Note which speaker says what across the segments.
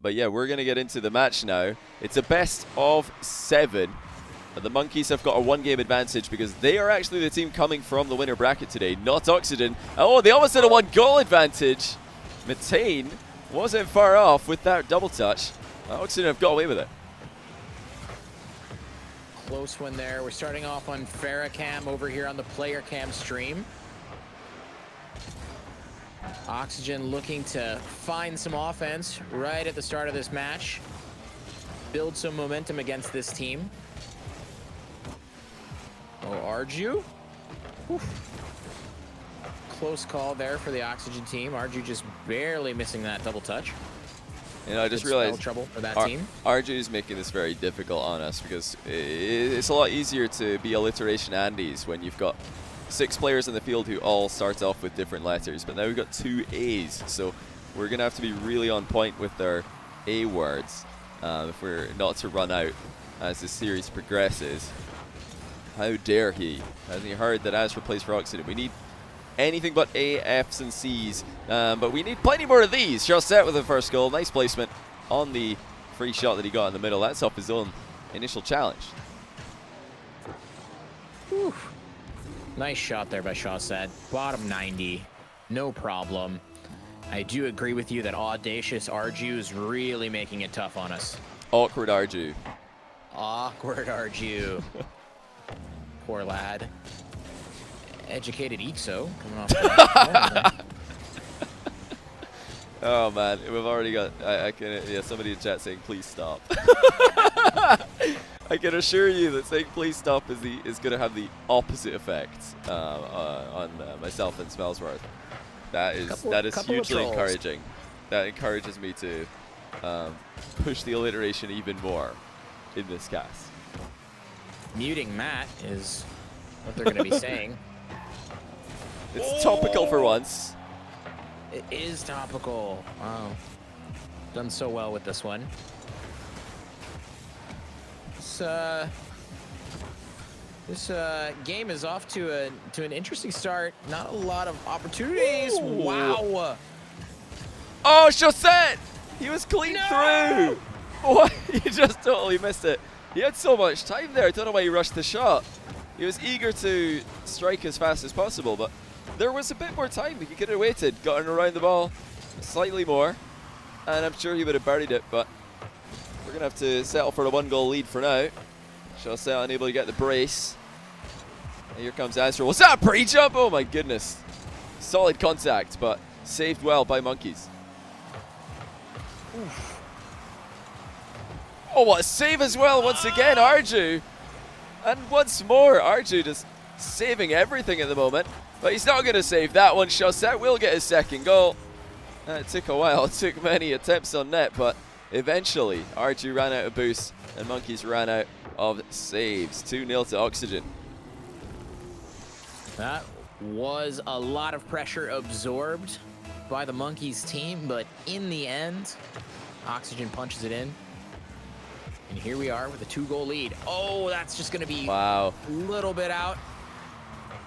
Speaker 1: But yeah, we're going to get into the match now. It's a best of 7. The Monkeys have got a 1-game advantage because they are actually the team coming from the winner bracket today, not Oxygen. Oh, they almost had a 1-goal advantage. Matane wasn't far off with that double touch. Oxygen have got away with it.
Speaker 2: Close one there. We're starting off on Farrah over here on the player cam stream. Oxygen looking to find some offense right at the start of this match. Build some momentum against this team. Oh, Arju. Oof. Close call there for the Oxygen team. Arju just barely missing that double touch.
Speaker 1: You know, I just realized
Speaker 2: trouble for that team.
Speaker 1: Arju is making this very difficult on us because it's a lot easier to be alliteration Andes when you've got 6 players in the field who all start off with different letters. But now we've got 2 A's, so we're going to have to be really on point with our A words if we're not to run out as the series progresses. How dare he? Hasn't he heard that Aztra plays for Oxygen? We need anything but A, F's, and C's. But we need plenty more of these. Chaussette with the first goal. Nice placement on the free shot that he got in the middle. That's off his own initial challenge.
Speaker 2: Whew. Nice shot there by Chaussette. Bottom 90. No problem. I do agree with you that audacious Arju is really making it tough on us.
Speaker 1: Awkward Arju.
Speaker 2: Awkward Arju. Poor lad. Educated Ixo coming off.
Speaker 1: Oh man, we've already got. I can. Yeah, somebody in chat saying please stop. I can assure you that saying please stop is going to have the opposite effect on myself and Smellsworth. That is hugely encouraging. That encourages me to push the alliteration even more in this cast.
Speaker 2: Muting Matt is what they're going to be saying.
Speaker 1: It's topical for once.
Speaker 2: It is topical. Wow. Done so well with this one. This game is off to an interesting start. Not a lot of opportunities. Ooh. Wow.
Speaker 1: Oh, Chaussette! He was clean through. What? He just totally missed it. He had so much time there. I don't know why he rushed the shot. He was eager to strike as fast as possible, but there was a bit more time. He could have waited, gotten around the ball slightly more, and I'm sure he would have buried it, but we're going to have to settle for a 1-goal lead for now. Chaussette unable to get the brace. And here comes Aztra. Was that a pre-jump? Oh my goodness. Solid contact, but saved well by Monkeys. Oof. Oh, what a save as well once again, Arju. And once more, Arju just saving everything at the moment. But he's not going to save that one. Chaussette will get his 2nd goal. It took a while. It took many attempts on net, but eventually Arju ran out of boost and Monkeys ran out of saves. 2-0 to Oxygen.
Speaker 2: That was a lot of pressure absorbed by the Monkeys team, but in the end, Oxygen punches it in. And here we are with a 2-goal lead. Oh, that's just going to be a little bit out.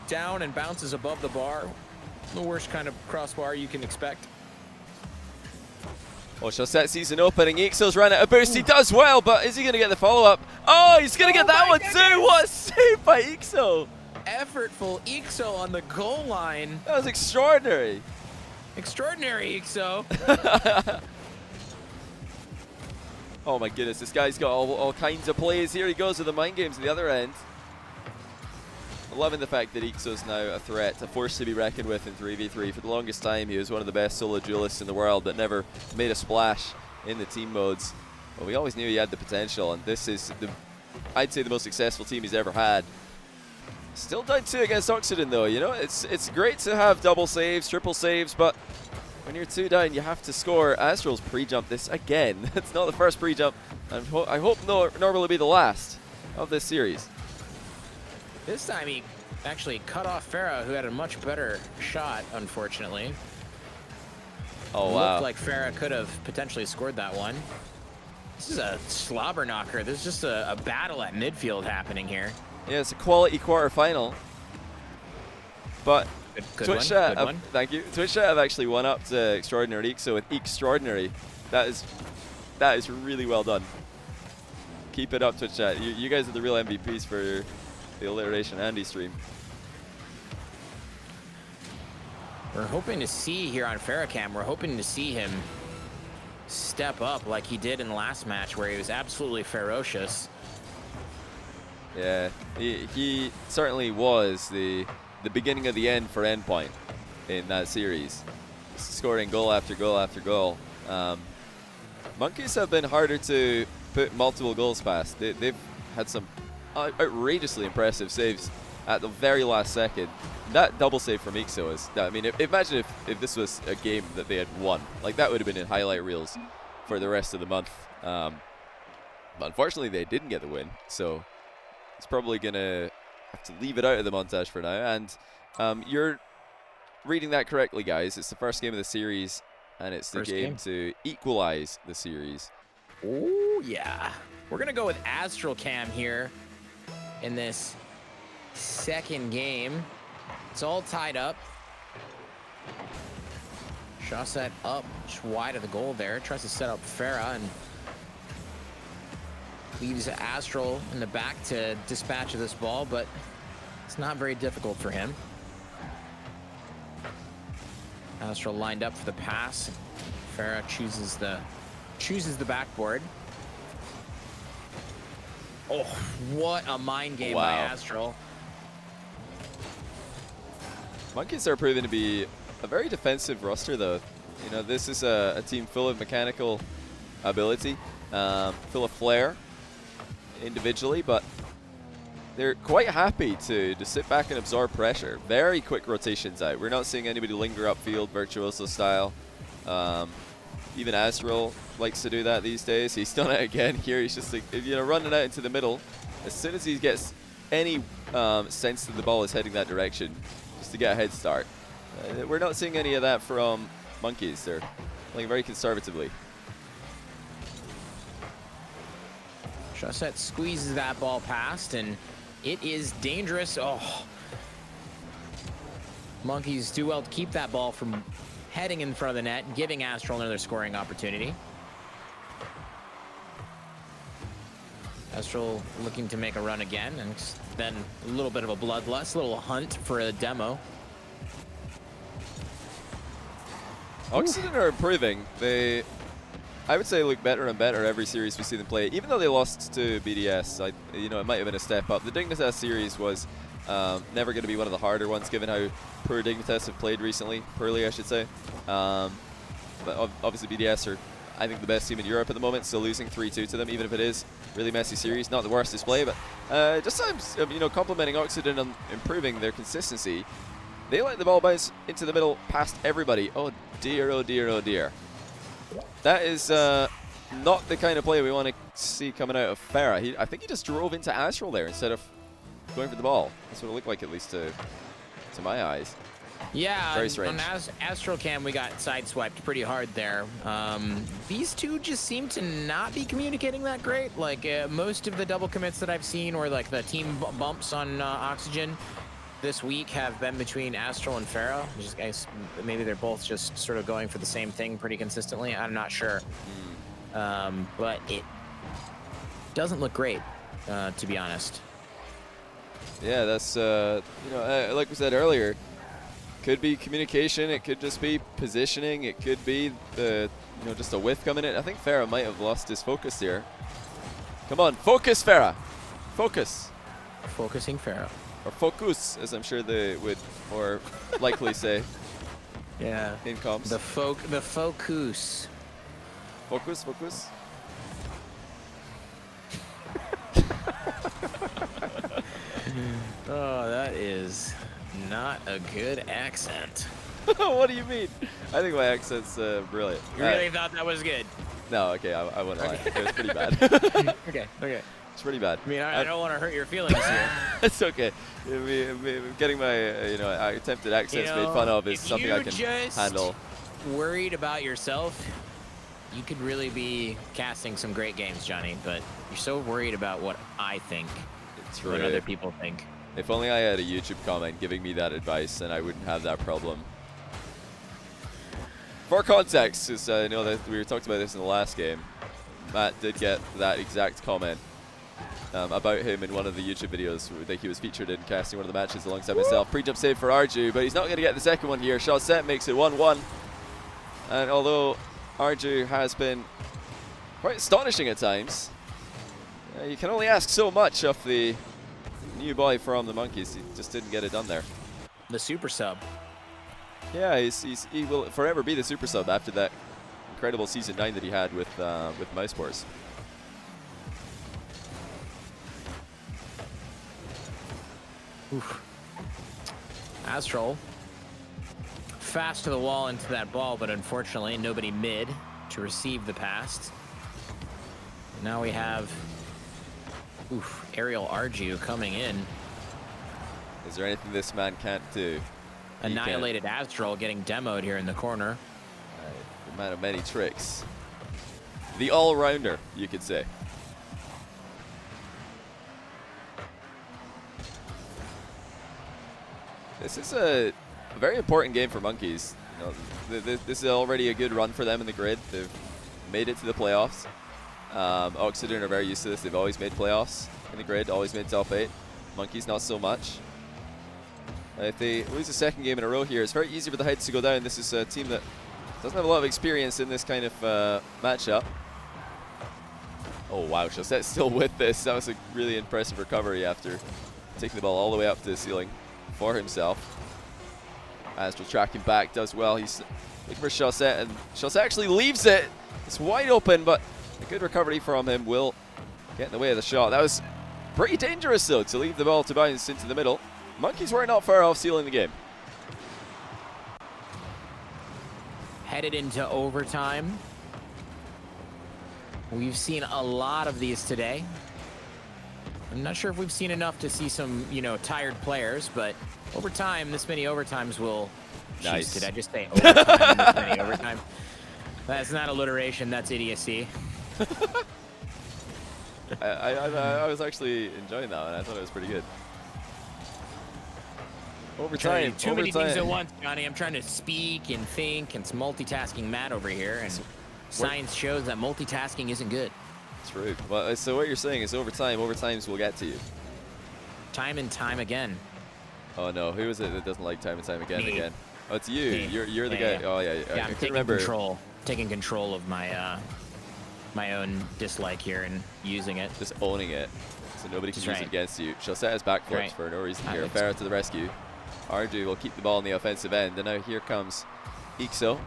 Speaker 2: Down and bounces above the bar. The worst kind of crossbar you can expect.
Speaker 1: Oh, Chaussette sees an opening. Ixo's ran out of boost. He does well, but is he going to get the follow-up? Oh, he's going to get that one too. What a save by Ixo.
Speaker 2: Effortful Ixo on the goal line.
Speaker 1: That was extraordinary.
Speaker 2: Extraordinary Ixo.
Speaker 1: Oh my goodness, this guy's got all kinds of plays. Here he goes with the mind games at the other end. Loving the fact that Ixo's now a threat, a force to be reckoned with in 3v3. For the longest time, he was one of the best solo duelists in the world, but never made a splash in the team modes. But we always knew he had the potential, and this is, I'd say, the most successful team he's ever had. Still down 2 against Oxygen, though. You know, it's great to have double saves, triple saves, but when you're 2 down, you have to score. AztraL's pre-jump this again. It's not the first pre-jump, and I hope nor will it be the last of this series.
Speaker 2: This time he actually cut off Farrah, who had a much better shot, unfortunately.
Speaker 1: Oh, wow.
Speaker 2: Looked like Farrah could have potentially scored that one. This is a slobber knocker. There's just a battle at midfield happening here.
Speaker 1: Yeah, it's a quality quarterfinal. But
Speaker 2: good one.
Speaker 1: Thank you. Twitch Chat have actually won up to Extraordinary Ixo with Extraordinary That is really well done. Keep it up, Twitch chat. You guys are the real MVPs for the Alliteration Andy stream.
Speaker 2: We're hoping to see here on Farrakhan, we're hoping to see him step up like he did in the last match where he was absolutely ferocious.
Speaker 1: Yeah, he certainly was the beginning of the end for Endpoint in that series, scoring goal after goal after goal. Monkeys have been harder to put multiple goals past. They've had some outrageously impressive saves at the very last second. That double save from Ixo is, I mean, imagine if this was a game that they had won. Like, that would have been in highlight reels for the rest of the month. But unfortunately, they didn't get the win, so it's probably going to have to leave it out of the montage for now. And you're reading that correctly, guys. It's the first game of the series, and it's the game to equalize the series.
Speaker 2: Oh, yeah. We're going to go with AztraL's here in this second game. It's all tied up. Shot set up just wide of the goal there. Tries to set up Farah and leaves Astral in the back to dispatch of this ball, but it's not very difficult for him. Astral lined up for the pass. Farah chooses the backboard. Oh, what a mind game by Astral.
Speaker 1: Monkeys are proving to be a very defensive roster, though. You know, this is a team full of mechanical ability, full of flair individually, but they're quite happy to sit back and absorb pressure. Very quick rotations out. We're not seeing anybody linger upfield, virtuoso style. Even Astral likes to do that these days. He's done it again here. He's just like, you know, running out into the middle. As soon as he gets any sense that the ball is heading that direction, just to get a head start. We're not seeing any of that from Monkeys. They're playing very conservatively.
Speaker 2: Chaussette squeezes that ball past, and it is dangerous. Oh. Monkeys do well to keep that ball from heading in front of the net, giving Astral another scoring opportunity. Astral looking to make a run again, and then a little bit of a bloodlust, a little hunt for a demo.
Speaker 1: Oxygen are improving. I would say look better and better every series we see them play. Even though they lost to BDS, you know, it might have been a step up. The Dignitas series was never going to be one of the harder ones, given how poor Dignitas have played recently. Poorly, I should say. But obviously BDS are, I think, the best team in Europe at the moment, so losing 3-2 to them, even if it is a really messy series, not the worst display. But just you know, complimenting Oxygen on improving their consistency. They let the ball bounce into the middle past everybody. Oh dear, oh dear, oh dear. That is not the kind of play we want to see coming out of Farah. I think he just drove into Astral there instead of going for the ball. That's what it looked like, at least to my eyes.
Speaker 2: Yeah,
Speaker 1: very strange.
Speaker 2: On AztraL's we got sideswiped pretty hard there. These two just seem to not be communicating that great. Like most of the double commits that I've seen, or like the team bumps on Oxygen this week, have been between Astral and Farah. Just guys, maybe they're both just sort of going for the same thing pretty consistently. I'm not sure, but it doesn't look great, to be honest. Yeah,
Speaker 1: that's you know, like we said earlier, could be communication. It could just be positioning. It could be you know, just a whiff coming in. I think Farah might have lost his focus here. Come on, focus, Farah. Focus.
Speaker 2: Focusing Farah.
Speaker 1: Or focus, as I'm sure they would more likely say.
Speaker 2: Yeah.
Speaker 1: In comms.
Speaker 2: The focus.
Speaker 1: Focus, focus.
Speaker 2: Oh, that is not a good accent.
Speaker 1: What do you mean? I think my accent's brilliant.
Speaker 2: You really thought that was good?
Speaker 1: No, okay, I wouldn't lie. It was pretty bad.
Speaker 2: Okay.
Speaker 1: It's pretty bad.
Speaker 2: I mean, I don't want to hurt your feelings here.
Speaker 1: It's okay. Getting my you know, attempted accents made fun of is something I can handle.
Speaker 2: Worried about yourself, you could really be casting some great games, Johnny. But you're so worried about what I think, what other people think.
Speaker 1: If only I had a YouTube comment giving me that advice, then I wouldn't have that problem. For context, because I know that we talked about this in the last game, Matt did get that exact comment about him in one of the YouTube videos that he was featured in, casting one of the matches alongside myself. Pre-jump save for Arju, but he's not going to get the second one here. Chaussette makes it 1-1. And although Arju has been quite astonishing at times, you can only ask so much of the new boy from the Monkeys. He just didn't get it done there.
Speaker 2: The super sub.
Speaker 1: Yeah, he will forever be the super sub after that incredible season 9 that he had with Mousepores.
Speaker 2: Oof. AztraL fast to the wall into that ball, but unfortunately nobody mid to receive the pass. Now we have Aerial Arju coming in.
Speaker 1: Is there anything this man can't do?
Speaker 2: Annihilated AztraL getting demoed here in the corner.
Speaker 1: The man of many tricks. The all-rounder, you could say. This is a very important game for Monkeys. You know, this is already a good run for them in the grid. They've made it to the playoffs. Oxygen are very used to this. They've always made playoffs in the grid, always made top 8. Monkeys not so much. If they lose a second game in a row here, it's very easy for the Heights to go down. This is a team that doesn't have a lot of experience in this kind of matchup. Oh wow, Chaussette's still with this. That was a really impressive recovery after taking the ball all the way up to the ceiling for himself. Astral tracking back, does well. He's looking for Chaussette, and Chaussette actually leaves it. It's wide open, but a good recovery from him will get in the way of the shot. That was pretty dangerous, though, to leave the ball to bounce into the middle. Monkeys were not far off sealing the game.
Speaker 2: Headed into overtime. We've seen a lot of these today. I'm not sure if we've seen enough to see some, tired players, but overtime, this many overtimes will...
Speaker 1: Nice.
Speaker 2: Jeez, did I just say overtime? This many overtime? That's not alliteration, that's idiocy.
Speaker 1: I was actually enjoying that one. I thought it was pretty good. Overtime.
Speaker 2: Too many things at once, Johnny. I'm trying to speak and think, and it's multitasking Matt over here, and science shows that multitasking isn't good.
Speaker 1: True. Well, so what you're saying is overtime. Overtimes will get to you.
Speaker 2: Time and time again.
Speaker 1: Oh no, who is it that doesn't like time and time again?
Speaker 2: Me.
Speaker 1: Oh, it's you.
Speaker 2: Me.
Speaker 1: You're the
Speaker 2: Yeah,
Speaker 1: guy.
Speaker 2: yeah.
Speaker 1: Oh yeah.
Speaker 2: Yeah,
Speaker 1: I
Speaker 2: I'm
Speaker 1: can remember.
Speaker 2: taking control of my my own dislike here and using it.
Speaker 1: Just owning it, so nobody can
Speaker 2: That's
Speaker 1: use
Speaker 2: right.
Speaker 1: it against you. Chaussette has backflips
Speaker 2: Right.
Speaker 1: for no reason
Speaker 2: I
Speaker 1: here.
Speaker 2: think
Speaker 1: Farah to the rescue. Arju will keep the ball in the offensive end, and now here comes Ixo.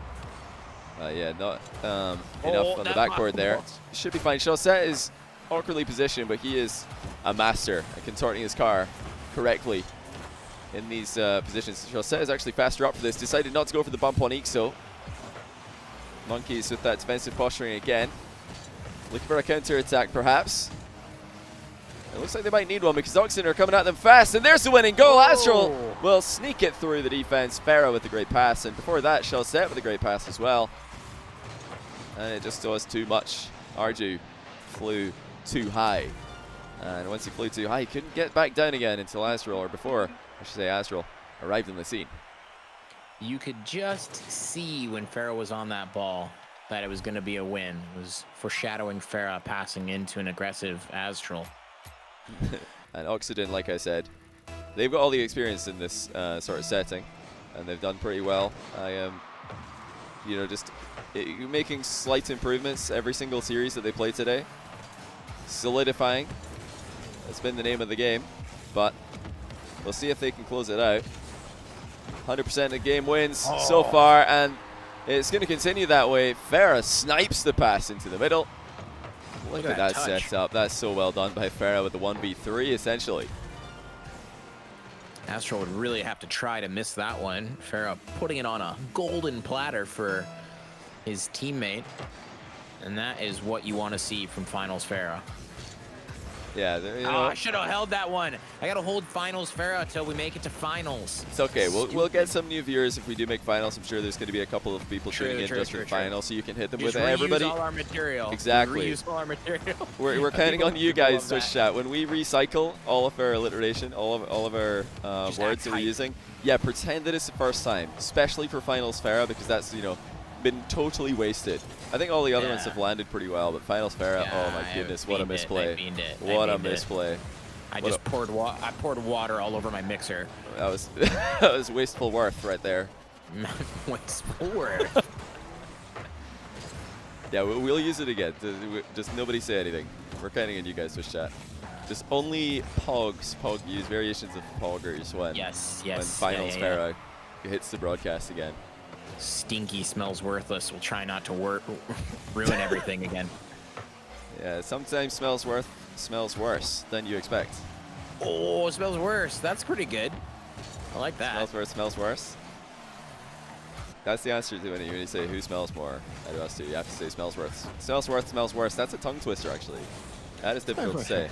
Speaker 1: Yeah, not enough on the backboard there. Should be fine. Chaussette is awkwardly positioned, but he is a master at contorting his car correctly in these positions. Chaussette is actually faster up for this. Decided not to go for the bump on Ixo. Monkeys with that defensive posturing again. Looking for a counter attack, perhaps. It looks like they might need one because Oxygen are coming at them fast, and there's the winning goal. AztraL will sneak it through the defense. Farah with a great pass, and before that, Chaussette with a great pass as well. And it just was too much. Arju flew too high. And once he flew too high, he couldn't get back down again until AztraL, or before, I should say, AztraL arrived in the scene.
Speaker 2: You could just see when Farah was on that ball that it was going to be a win. It was foreshadowing Farah passing into an aggressive AztraL.
Speaker 1: And Oxygen, like I said, they've got all the experience in this sort of setting, and they've done pretty well. I am, just making slight improvements every single series that they play today. Solidifying. That's been the name of the game, but we'll see if they can close it out. 100% of game wins so far, and it's going to continue that way. Farah snipes the pass into the middle. Look at that setup. That's so well done by Farah with the 1v3, essentially.
Speaker 2: AztraL would really have to try to miss that one. Farah putting it on a golden platter for his teammate. And that is what you want to see from Finals Farah.
Speaker 1: Yeah,
Speaker 2: I should have held that one. I got to hold Finals Farah until we make it to Finals.
Speaker 1: It's okay. We'll get some new viewers if we do make Finals. I'm sure there's going to be a couple of people tuning in just for Finals, so you can hit them with everybody.
Speaker 2: Reuse all our material.
Speaker 1: Exactly.
Speaker 2: Reuse all our material.
Speaker 1: We're counting on you guys, Twitch chat. When we recycle all of our alliteration, all of our words that we're using, yeah, pretend that it's the first time, especially for Finals Farah, because that's been totally wasted. I think all the other ones have landed pretty well, but Finals Farah, oh my goodness, what a misplay. What a misplay.
Speaker 2: I just poured water all over my mixer.
Speaker 1: That was that was wasteful worth right there.
Speaker 2: Wasteful worth.
Speaker 1: Yeah, we'll use it again. Just nobody say anything. We're counting on you guys, Twitch chat. Just only Pogs use variations of Poggers when Finals Farah hits the broadcast again.
Speaker 2: Stinky smells worthless. We'll try not to ruin everything again.
Speaker 1: Yeah, sometimes smells worse than you expect.
Speaker 2: Oh, it smells worse. That's pretty good. I like that.
Speaker 1: Smells worse. That's the answer to when you say who smells more out of us two. You have to say smells worse. Smells worse. That's a tongue twister, actually. That is difficult to say.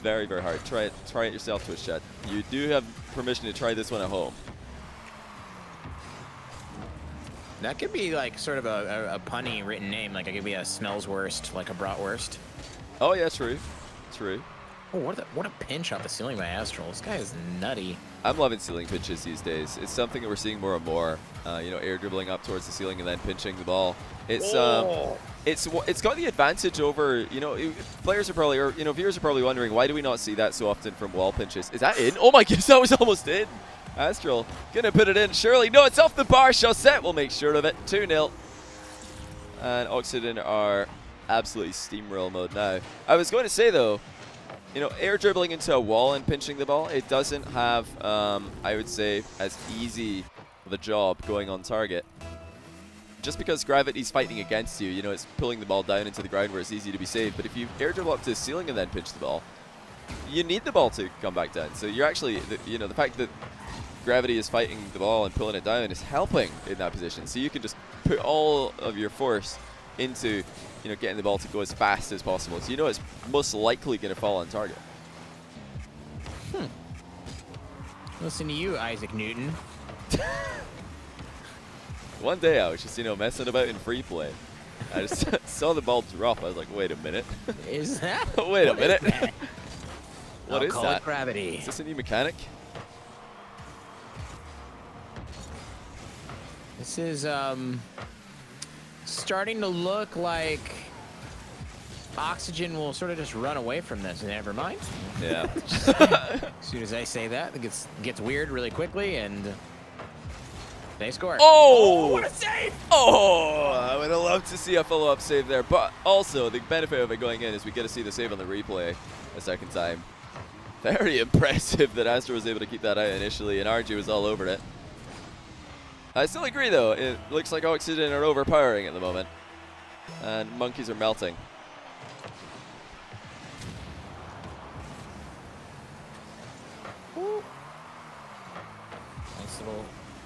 Speaker 1: Very, very hard. Try it yourself, Twitch chat. You do have permission to try this one at home.
Speaker 2: That could be like sort of a punny written name. Like it could be a smells worst, like a bratwurst.
Speaker 1: Oh yeah, true. True.
Speaker 2: Oh, what a pinch off the ceiling by Astral. This guy is nutty.
Speaker 1: I'm loving ceiling pinches these days. It's something that we're seeing more and more. You know, air dribbling up towards the ceiling and then pinching the ball. It's got the advantage over, you know, players are probably, or you know, viewers are probably wondering, why do we not see that so often from wall pinches? Is that in? Oh my goodness, that was almost in. Astral gonna put it in. Surely, no, it's off the bar. Chaussette will make sure of it. 2-0. And Oxygen are absolutely steamroll mode now. I was going to say though, you know, air dribbling into a wall and pinching the ball, it doesn't have, I would say, as easy of a job going on target. Just because gravity's fighting against you, you know, it's pulling the ball down into the ground where it's easy to be saved. But if you air dribble up to the ceiling and then pinch the ball, you need the ball to come back down. So you're actually, you know, the fact that gravity is fighting the ball and pulling it down is helping in that position. So you can just put all of your force into, you know, getting the ball to go as fast as possible. So you know it's most likely going to fall on target.
Speaker 2: Listen to you, Isaac Newton.
Speaker 1: One day I was just, you know, messing about in free play. I just saw the ball drop. I was like, wait a minute.
Speaker 2: Is that?
Speaker 1: Wait a minute. What is
Speaker 2: call
Speaker 1: that?
Speaker 2: It gravity.
Speaker 1: Is this a new mechanic?
Speaker 2: This is starting to look like Oxygen will sort of just run away from this. Never mind.
Speaker 1: Yeah.
Speaker 2: As soon as I say that, it gets weird really quickly, and they score.
Speaker 1: Oh!
Speaker 2: What a save!
Speaker 1: Oh! I would have loved to see a follow-up save there, but also the benefit of it going in is we get to see the save on the replay a second time. Very impressive that Astra was able to keep that out initially, and RG was all over it. I still agree, though. It looks like Oxygen are overpowering at the moment, and Monkeys are melting.
Speaker 2: Nice little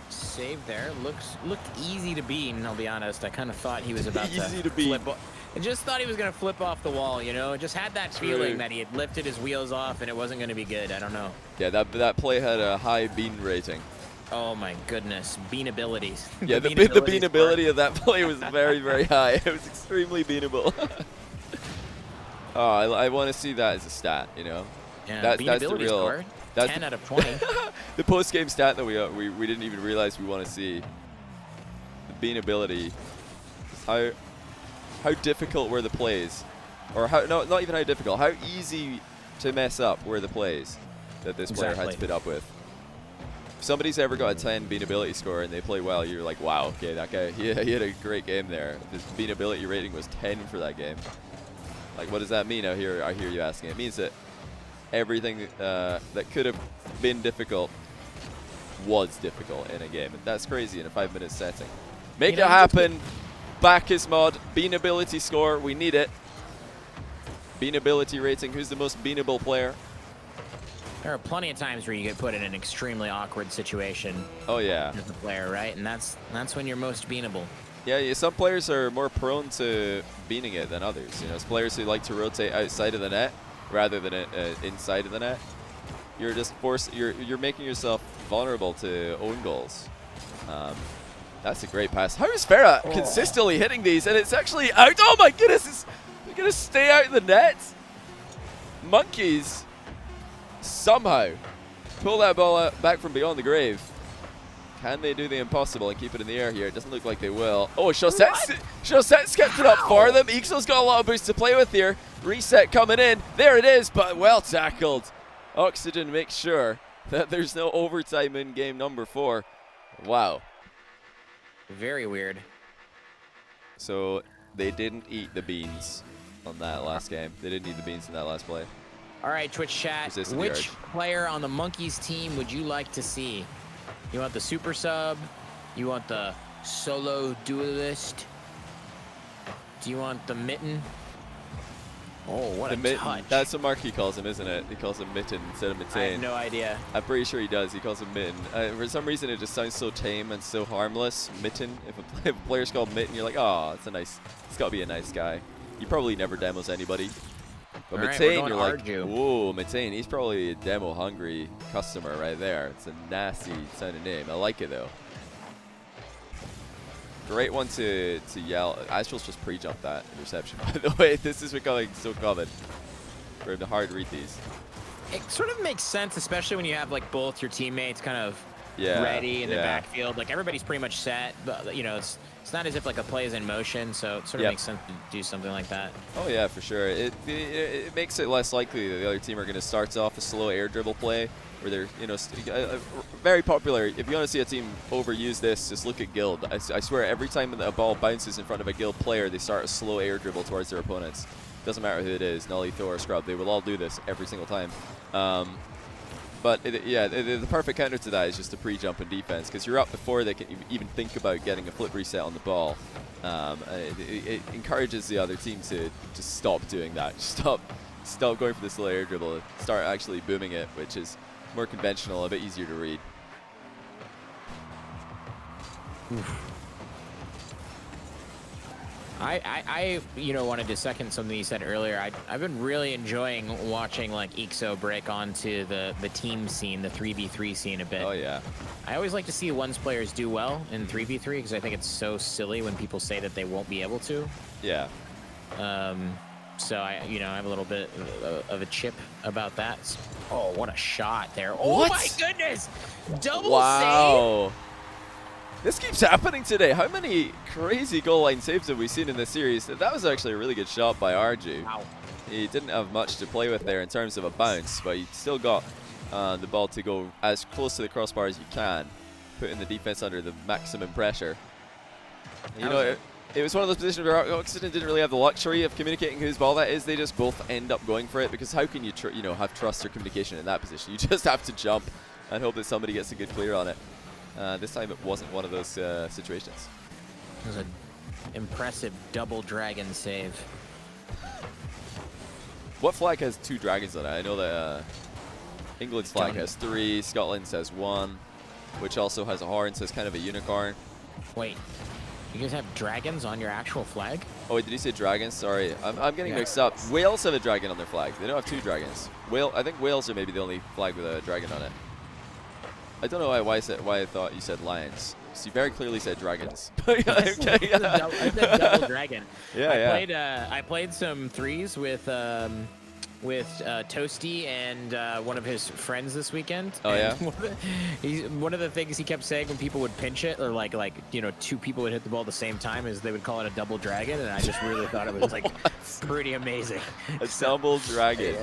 Speaker 2: save there. Looked easy to beat, and I'll be honest, I kind of thought he was about to flip. I just thought he was going to flip off the wall, you know? Just had that feeling that he had lifted his wheels off and it wasn't going to be good. I don't know.
Speaker 1: Yeah, that play had a high bean rating.
Speaker 2: Oh my goodness, bean abilities.
Speaker 1: Yeah, the bean ability of that play was very, very high. It was extremely beanable. Oh, I want to see that as a stat, you know?
Speaker 2: Yeah,
Speaker 1: that's the real
Speaker 2: score. 10 out of 20.
Speaker 1: The post-game stat that we didn't even realize we want to see. The bean ability. How difficult were the plays? Or how not even how difficult, how easy to mess up were the plays that this player had to put up with. If somebody's ever got a 10 bean ability score and they play well, you're like, wow, okay, that guy, he had a great game there. His bean ability rating was 10 for that game. Like, what does that mean? I hear you asking. It means that everything that could have been difficult was difficult in a game. And that's crazy in a 5-minute setting. Make it happen. Bacchus mod, bean ability score, we need it. Bean ability rating, who's the most beanable player?
Speaker 2: There are plenty of times where you get put in an extremely awkward situation.
Speaker 1: Oh yeah.
Speaker 2: As a player, right? And that's when you're most beanable.
Speaker 1: Yeah, some players are more prone to beaning it than others. You know, it's players who like to rotate outside of the net rather than inside of the net. You're just you're making yourself vulnerable to own goals. That's a great pass. How is Farah consistently hitting these? And it's actually out. Oh my goodness, it's going to stay out in the net. Monkeys somehow pull that ball out back from beyond the grave. Can they do the impossible and keep it in the air here? It doesn't look like they will. Oh, Chosette's kept it up for them. Ixo's got a lot of boost to play with here. Reset coming in. There it is, but well tackled. Oxygen makes sure that there's no overtime in game number 4. Wow.
Speaker 2: Very weird.
Speaker 1: So they didn't eat the beans on that last game. They didn't eat the beans in that last play.
Speaker 2: All right, Twitch chat.
Speaker 1: Resisted
Speaker 2: Which player on the Monkeys team would you like to see? You want the super sub? You want the solo duelist? Do you want the mitten? Oh, what a
Speaker 1: mitten.
Speaker 2: touch.
Speaker 1: That's what Marky calls him, isn't it? He calls him mitten instead of mitten.
Speaker 2: I have no idea.
Speaker 1: I'm pretty sure he does. He calls him mitten. For some reason, it just sounds so tame and so harmless. Mitten. If a player's called mitten, you're like, oh, it's got to be a nice guy. He probably never demos anybody. But
Speaker 2: All right,
Speaker 1: Mitten, you're like,
Speaker 2: Arju.
Speaker 1: whoa, Mitten, he's probably a demo-hungry customer right there. It's a nasty sounding name. I like it, though. Great one to yell. AztraL's just pre-jumped that interception, by the way. This is becoming so common for him to hard read these.
Speaker 2: It sort of makes sense, especially when you have like both your teammates kind of ready in the backfield. Like everybody's pretty much set, but you know, it's not as if like a play is in motion, so it sort of makes sense to do something like that. Oh yeah, for sure. It makes it less likely that the other team are going to start off a slow air dribble play, where they're, you know, very popular. If you want to see a team overuse this, just look at Guild. I swear, every time a ball bounces in front of a Guild player, they start a slow air dribble towards their opponents. Doesn't matter who it is, Nully, Thor, or Scrub. They will all do this every single time. But the perfect counter to that is just a pre-jump in defense, because you're up before they can even think about getting a flip reset on the ball. It encourages the other team to just stop doing that. Stop going for this little air dribble. Start actually booming it, which is more conventional, a bit easier to read. Oof. I wanted to second something you said earlier. I've been really enjoying watching like Ixo break onto the team scene, the 3v3 scene a bit.
Speaker 1: Oh yeah.
Speaker 2: I always like to see ones players do well in 3v3 because I think it's so silly when people say that they won't be able to.
Speaker 1: Yeah.
Speaker 2: So I have a little bit of a chip about that. Oh, what a shot there! Oh
Speaker 1: what?
Speaker 2: My goodness! Double
Speaker 1: wow. Save. This keeps happening today. How many crazy goal line saves have we seen in this series? That was actually a really good shot by Arju.
Speaker 2: Wow.
Speaker 1: He didn't have much to play with there in terms of a bounce, but he still got the ball to go as close to the crossbar as you can, putting the defense under the maximum pressure. You know, it was one of those positions where Oxygen didn't really have the luxury of communicating whose ball that is. They just both end up going for it, because how can you have trust or communication in that position? You just have to jump and hope that somebody gets a good clear on it. This time it wasn't one of those situations.
Speaker 2: It was an impressive double dragon save.
Speaker 1: What flag has 2 dragons on it? I know that England's flag has 3, Scotland's has 1, which also has a horn, so it's kind of a unicorn.
Speaker 2: Wait, you guys have dragons on your actual flag?
Speaker 1: Oh, wait, did you say dragons? Sorry, I'm getting mixed up. Wales have a dragon on their flag. They don't have 2 dragons. I think Wales are maybe the only flag with a dragon on it. I don't know why I thought you said lions. So you very clearly said dragons.
Speaker 2: I said double dragon.
Speaker 1: I
Speaker 2: played some threes with Toasty and one of his friends this weekend.
Speaker 1: Oh yeah.
Speaker 2: One of the things he kept saying when people would pinch it, or like 2 people would hit the ball at the same time, is they would call it a double dragon, and I just really thought it was like pretty amazing.
Speaker 1: A double dragon.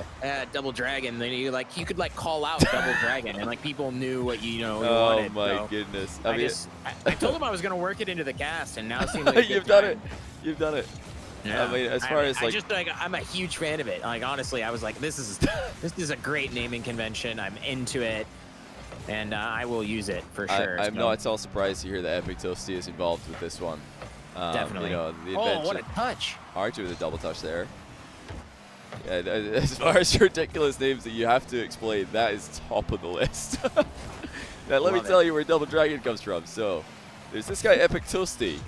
Speaker 2: Double dragon. Then you could call out double dragon, and like people knew what you wanted.
Speaker 1: Oh my goodness.
Speaker 2: I told him I was gonna work it into the cast, and now it seems like
Speaker 1: You've done it. You've done it.
Speaker 2: Yeah.
Speaker 1: I mean, as far as
Speaker 2: I'm a huge fan of it. Like honestly, I was like, this is a great naming convention. I'm into it, and I will use it for sure.
Speaker 1: I'm not at all surprised to hear that Epic Toasty is involved with this one.
Speaker 2: Definitely.
Speaker 1: The
Speaker 2: oh, what a touch!
Speaker 1: Archer with a double touch there. Yeah, as far as ridiculous names that you have to explain, that is top of the list. Now let me tell you where Double Dragon comes from. So there's this guy Epic Toasty.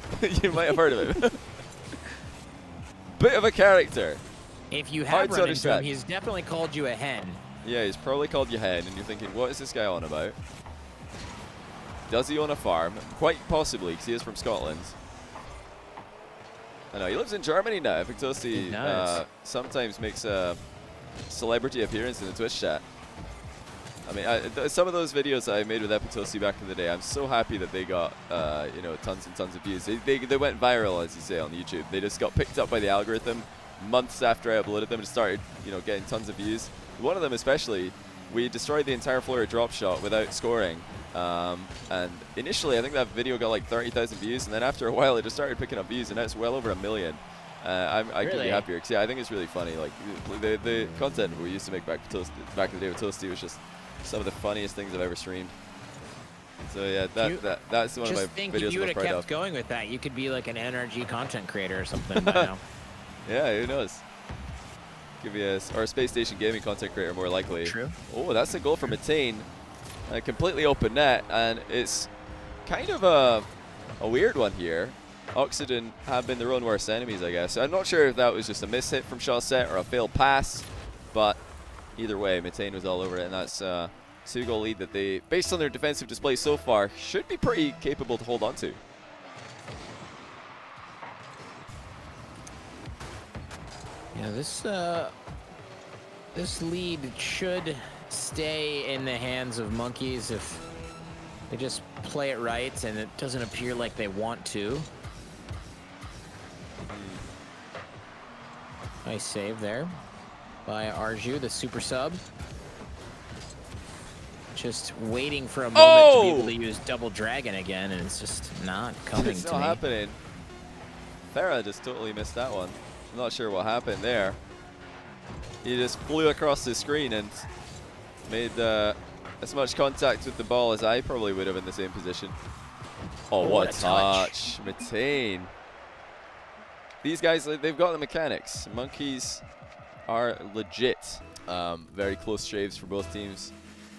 Speaker 1: You might have heard of him. Bit of a character.
Speaker 2: If you have run into him, he's definitely called you a hen.
Speaker 1: Yeah, he's probably called you hen, and you're thinking, what is this guy on about? Does he own a farm? Quite possibly, because he is from Scotland. I know, he lives in Germany now. Epic Toasty sometimes makes a celebrity appearance in the Twitch chat. I mean, some of those videos that I made with Epitosi back in the day, I'm so happy that they got, you know, tons and tons of views. They went viral, as you say, on YouTube. They just got picked up by the algorithm months after I uploaded them and started, you know, getting tons of views. One of them especially, we destroyed the entire floor of drop shot without scoring. And initially, I think that video got like 30,000 views, and then after a while, it just started picking up views, and now it's well over 1 million. I couldn't be happier, because yeah, I think it's really funny. Like the content we used to make back in the day with Toasty was just some of the funniest things I've ever streamed. So yeah, that's one of my videos I'm proud of. Just think, if you would have kept
Speaker 2: going with that, you could be like an NRG content creator or something by now.
Speaker 1: Yeah, who knows? Could be a Space Station Gaming content creator, more likely.
Speaker 2: True.
Speaker 1: Oh, that's a goal from Attain. A completely open net, and it's kind of a weird one here. Oxygen have been their own worst enemies, I guess. I'm not sure if that was just a miss hit from Shawset or a failed pass, but either way, Matane was all over it, and that's a 2-goal lead that they, based on their defensive display so far, should be pretty capable to hold on to.
Speaker 2: Yeah, this lead should stay in the hands of Monkeys if they just play it right, and it doesn't appear like they want to. Nice save there by Arju, the super sub. Just waiting for a moment to be able to use double dragon again, and it's just not coming
Speaker 1: it's
Speaker 2: to
Speaker 1: not
Speaker 2: me.
Speaker 1: happening. Farah just totally missed that one. I'm not sure what happened there. He just flew across the screen and made as much contact with the ball as I probably would have in the same position. Oh, what a touch. Matane. These guys, they've got the mechanics. Monkeys are legit. Very close shaves for both teams.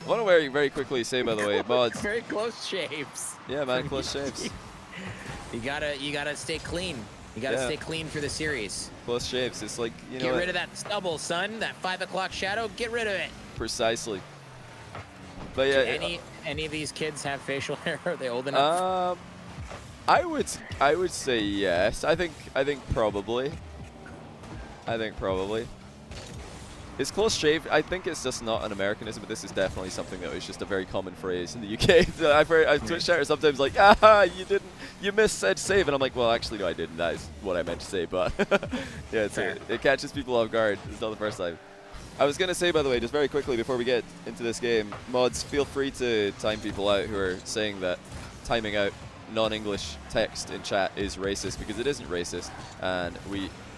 Speaker 1: I want to very quickly say, by the way, mods.
Speaker 2: Very close shaves.
Speaker 1: Yeah, man, close shaves.
Speaker 2: You gotta stay clean. You gotta stay clean for the series.
Speaker 1: Close shaves. It's like, you know.
Speaker 2: Get rid of that stubble, son. That 5 o'clock shadow. Get rid of it.
Speaker 1: Precisely. But yeah.
Speaker 2: Do any of these kids have facial hair? Are they old enough?
Speaker 1: I would say yes. I think probably. It's close shave. I think it's just not an Americanism, but this is definitely something that was just a very common phrase in the UK. I've Twitch chatters sometimes like, you missed said save, and I'm like, well, actually no, I didn't. That is what I meant to say, but yeah, it catches people off guard. It's not the first time. I was gonna say, by the way, just very quickly before we get into this game, mods, feel free to time people out who are saying that timing out non-English text in chat is racist, because it isn't racist, and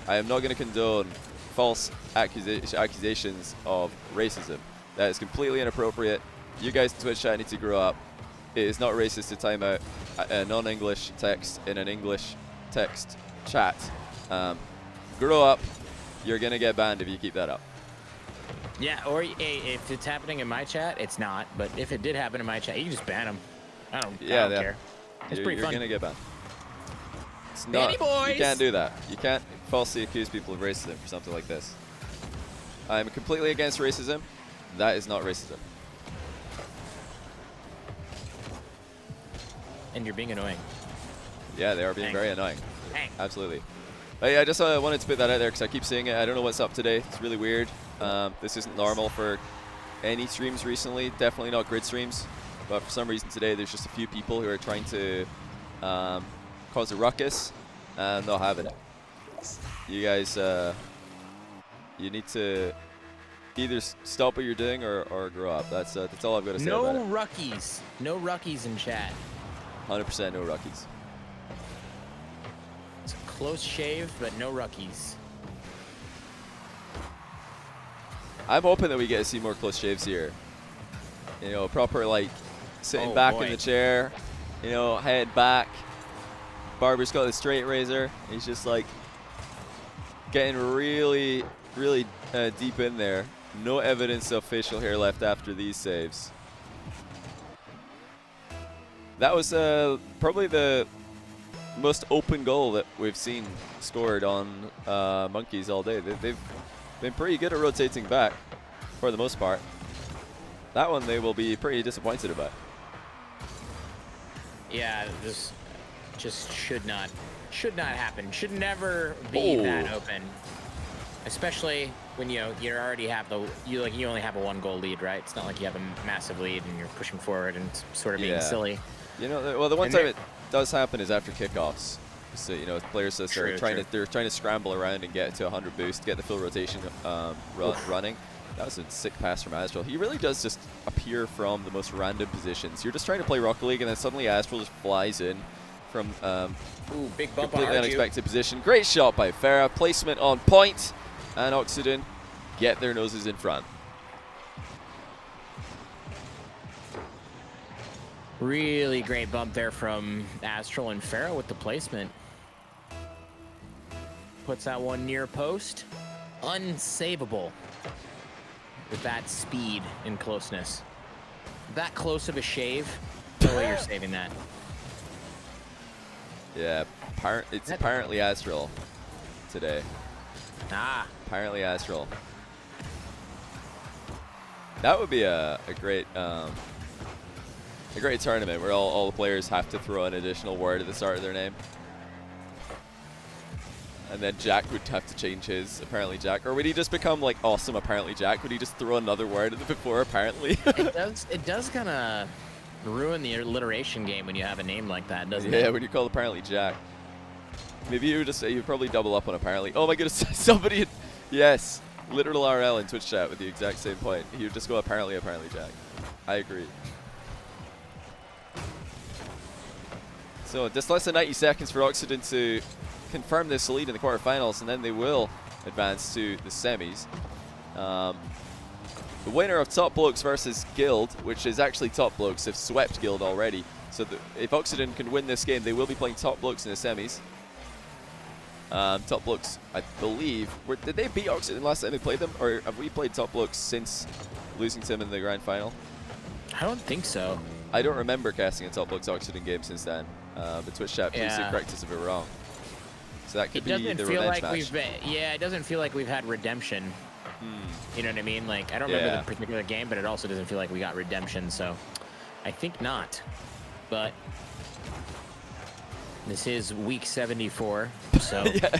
Speaker 1: I am not going to condone false accusations of racism. That is completely inappropriate. You guys in Twitch chat need to grow up. It is not racist to time out a non-English text in an English text chat. Grow up. You're going to get banned if you keep that up.
Speaker 2: Yeah, or if it's happening in my chat, it's not. But if it did happen in my chat, you can just ban them. I don't care. It's pretty fun.
Speaker 1: You're going to get banned. It's
Speaker 2: not, boys.
Speaker 1: You can't do that. You can't falsely accuse people of racism for something like this. I'm completely against racism. That is not racism.
Speaker 2: And you're being annoying.
Speaker 1: Yeah, they are being very annoying.
Speaker 2: Dang.
Speaker 1: Absolutely. But yeah, I just wanted to put that out there because I keep seeing it. I don't know what's up today. It's really weird. This isn't normal for any streams recently. Definitely not grid streams. But for some reason today, there's just a few people who are trying to cause a ruckus, and I'm not having it. You guys, you need to either stop what you're doing or grow up. That's all I've got to say about it.
Speaker 2: No ruckies. No ruckies in chat.
Speaker 1: 100% no ruckies.
Speaker 2: It's a close shave, but no ruckies.
Speaker 1: I'm hoping that we get to see more close shaves here. You know, proper like sitting back in the chair, you know, head back. Barber's got the straight razor. He's just like getting really deep in there. No evidence of facial hair left after these saves. That was probably the most open goal that we've seen scored on Monkeys all day. They've been pretty good at rotating back for the most part. That one they will be pretty disappointed about.
Speaker 2: Yeah, this just should not happen. Should never be that open. Especially when you already have you only have a 1-goal lead, right? It's not like you have a massive lead and you're pushing forward and sort of being silly.
Speaker 1: You know, well, the one time it does happen is after kickoffs. So you know, players that are they're trying to scramble around and get to 100 boost, get the full rotation running. That was a sick pass from AztraL. He really does just appear from the most random positions. You're just trying to play Rocket League, and then suddenly AztraL just flies in from
Speaker 2: big bump
Speaker 1: completely unexpected position. Great shot by Farah. Placement on point. And Oxygen get their noses in front.
Speaker 2: Really great bump there from AztraL and Farah with the placement. Puts that one near post. Unsavable with that speed and closeness. That close of a shave, no way you're saving that.
Speaker 1: Yeah, it's apparently AztraL today. Apparently AztraL. That would be a great tournament where all the players have to throw an additional word at the start of their name. And then Jack would have to change his apparently Jack. Or would he just become like awesome apparently Jack? Would he just throw another word at the before apparently?
Speaker 2: It does kind of ruin the alliteration game when you have a name like that, doesn't it?
Speaker 1: Yeah, when you call apparently Jack. Maybe you would just say you'd probably double up on apparently. Oh my goodness, somebody, yes, literal RL in Twitch chat with the exact same point. He would just go apparently Jack. I agree. So just less than 90 seconds for Oxygen to confirm this lead in the quarterfinals, and then they will advance to the semis. The winner of Top Blokes versus Guild, which is actually Top Blokes, have swept Guild already. So if Oxygen can win this game, they will be playing Top Blokes in the semis. Top Blokes, I believe, did they beat Oxygen last time they played them, or have we played Top Blokes since losing to them in the grand final?
Speaker 2: I don't think so.
Speaker 1: I don't remember casting a Top Blokes Oxygen game since then. But Twitch chat, please do correct us if we're wrong. So that could be the revenge match.
Speaker 2: It doesn't feel like we've had redemption. You know what I mean? Like, I don't remember the particular game, but it also doesn't feel like we got redemption, so I think not. But this is week 74, so
Speaker 1: yeah,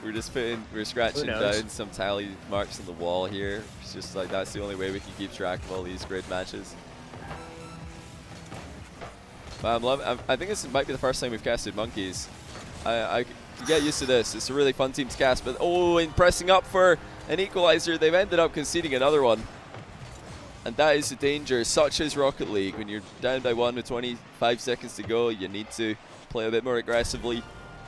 Speaker 1: we're scratching down some tally marks on the wall here. It's just like that's the only way we can keep track of all these great matches. But I think this might be the first time we've casted monkeys. I can get used to this. It's a really fun team to cast, but in pressing up for an equalizer, they've ended up conceding another one. And that is the danger, such as Rocket League. When you're down by 1 with 25 seconds to go, you need to play a bit more aggressively,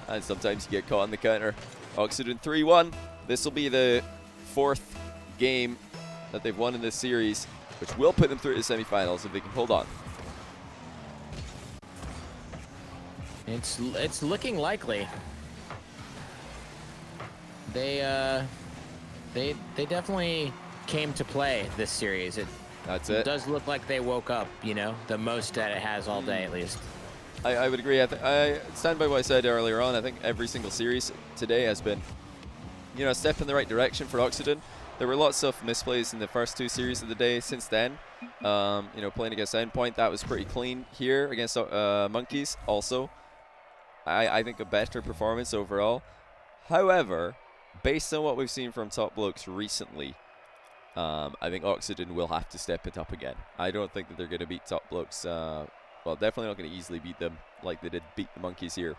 Speaker 1: and sometimes you get caught on the counter. Oxygen 3-1. This will be the 4th game that they've won in this series, which will put them through to the semifinals if they can hold on.
Speaker 2: It's looking likely. They definitely came to play this series. It does look like they woke up, you know, the most that it has all day at least.
Speaker 1: I would agree. I stand by what I said earlier on. I think every single series today has been, you know, a step in the right direction for Oxygen. There were lots of misplays in the first 2 series of the day since then. You know, playing against Endpoint, that was pretty clean here against Monkeys also. I think a better performance overall. However, based on what we've seen from Top Blokes recently, I think Oxygen will have to step it up again. I don't think that they're going to beat Top Blokes. Well, definitely not going to easily beat them like they did beat the Monkeys here.